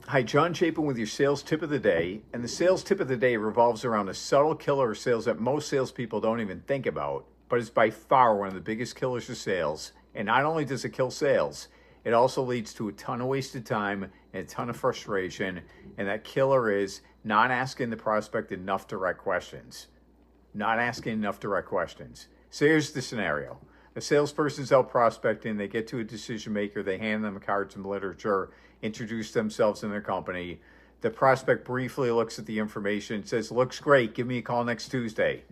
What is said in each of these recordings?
Hi, John Chapin with your sales tip of the day. And the sales tip of the day revolves around a subtle killer of sales that most salespeople don't even think about, but is by far one of the biggest killers of sales. And not only does it kill sales, it also leads to a ton of wasted time and a ton of frustration. And that killer is not asking the prospect enough direct questions. Not asking enough direct questions. So here's the scenario. A salesperson's out prospecting, they get to a decision maker, they hand them a card, some literature, introduce themselves and their company. The prospect briefly looks at the information, says, looks great, give me a call next Tuesday.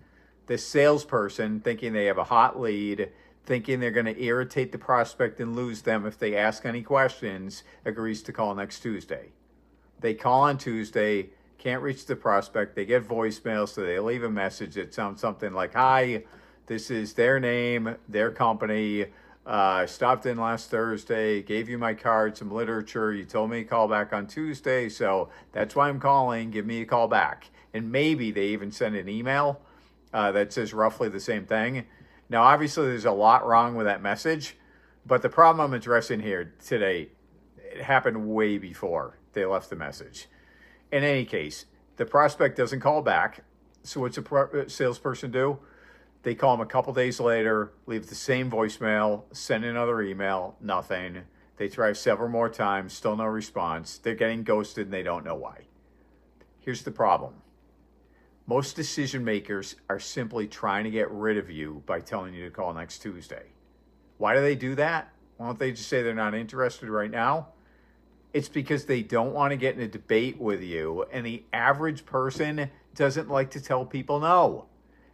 The salesperson, thinking they have a hot lead, thinking they're going to irritate the prospect and lose them if they ask any questions, agrees to call next Tuesday. They call on Tuesday, can't reach the prospect, they get voicemail, so they leave a message that sounds something like, hi, this is their name, their company. Stopped in last Thursday, gave you my card, some literature. You told me to call back on Tuesday, so that's why I'm calling. Give me a call back. And maybe they even send an email that says roughly the same thing. Now, obviously, there's a lot wrong with that message, but the problem I'm addressing here today, it happened way before they left the message. In any case, the prospect doesn't call back. So what's a salesperson do? They call them a couple days later, leave the same voicemail, send another email, nothing. They try several more times, still no response. They're getting ghosted and they don't know why. Here's the problem. Most decision makers are simply trying to get rid of you by telling you to call next Tuesday. Why do they do that? Why don't they just say they're not interested right now? It's because they don't want to get in a debate with you, and the average person doesn't like to tell people no.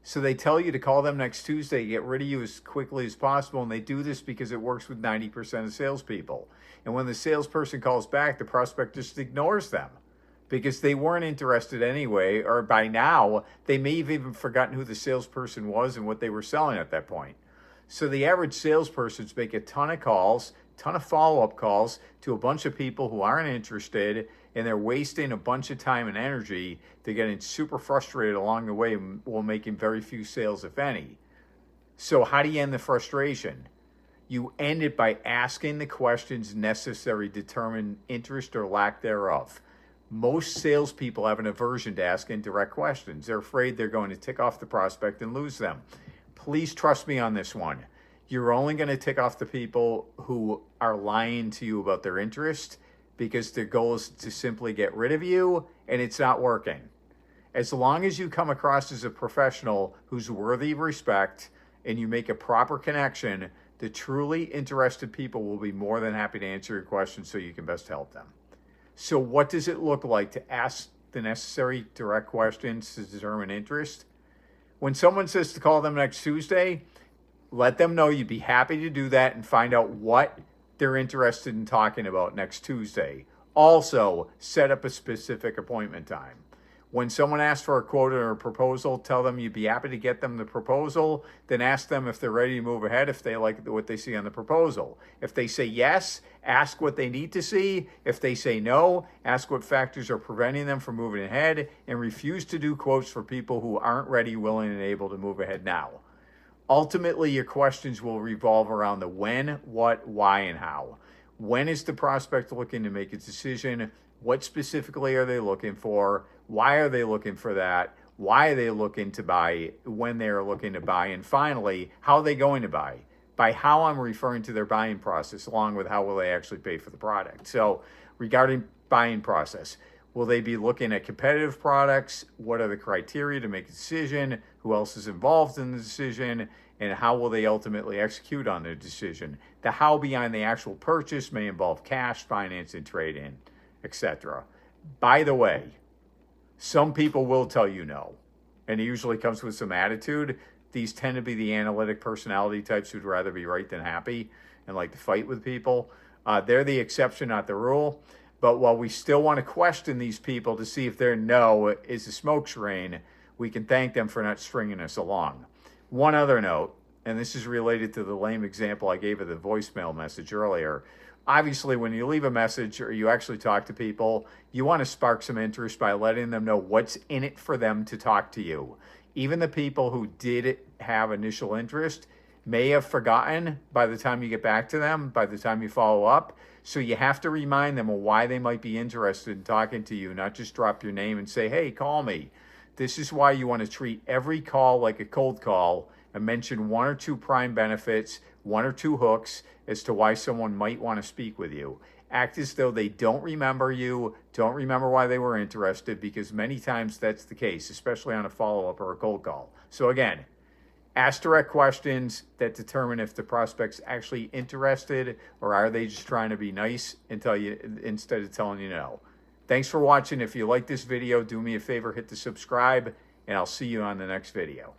So they tell you to call them next Tuesday, get rid of you as quickly as possible. And they do this because it works with 90% of salespeople. And when the salesperson calls back, the prospect just ignores them because they weren't interested anyway. Or by now, they may have even forgotten who the salesperson was and what they were selling at that point. So the average salespersons make a ton of calls, ton of follow-up calls to a bunch of people who aren't interested, and they're wasting a bunch of time and energy. They're getting super frustrated along the way while making very few sales, if any. So how do you end the frustration? You end it by asking the questions necessary to determine interest or lack thereof. Most salespeople have an aversion to asking direct questions. They're afraid they're going to tick off the prospect and lose them. Please trust me on this one. You're only going to tick off the people who are lying to you about their interest because their goal is to simply get rid of you, and it's not working. As long as you come across as a professional who's worthy of respect and you make a proper connection, the truly interested people will be more than happy to answer your questions so you can best help them. So what does it look like to ask the necessary direct questions to determine interest? When someone says to call them next Tuesday, let them know you'd be happy to do that and find out what they're interested in talking about next Tuesday. Also, set up a specific appointment time. When someone asks for a quote or a proposal, tell them you'd be happy to get them the proposal. Then ask them if they're ready to move ahead, if they like what they see on the proposal. If they say yes, ask what they need to see. If they say no, ask what factors are preventing them from moving ahead, and refuse to do quotes for people who aren't ready, willing, and able to move ahead now. Ultimately, your questions will revolve around the when, what, why, and how. When is the prospect looking to make a decision? What specifically are they looking for? Why are they looking for that? Why are they looking to buy when they're looking to buy? And finally, how are they going to buy? By how, I'm referring to their buying process, along with how will they actually pay for the product. So regarding buying process, will they be looking at competitive products? What are the criteria to make a decision? Who else is involved in the decision? And how will they ultimately execute on their decision? The how behind the actual purchase may involve cash, financing, trade-in, etc. By the way, some people will tell you no, and it usually comes with some attitude. These tend to be the analytic personality types who'd rather be right than happy and like to fight with people. They're the exception, not the rule. But while we still want to question these people to see if their no is a smokescreen, we can thank them for not stringing us along. One other note, and this is related to the lame example I gave of the voicemail message earlier. Obviously, when you leave a message or you actually talk to people, you want to spark some interest by letting them know what's in it for them to talk to you. Even the people who did have initial interest may have forgotten by the time you get back to them, by the time you follow up. So you have to remind them of why they might be interested in talking to you, not just drop your name and say, hey, call me. This is why you want to treat every call like a cold call and mention one or two prime benefits, one or two hooks as to why someone might want to speak with you. Act as though they don't remember you, don't remember why they were interested, because many times that's the case, especially on a follow-up or a cold call. So again, ask direct questions that determine if the prospect's actually interested or are they just trying to be nice and tell you instead of telling you no. Thanks for watching. If you like this video, do me a favor, hit the subscribe, and I'll see you on the next video.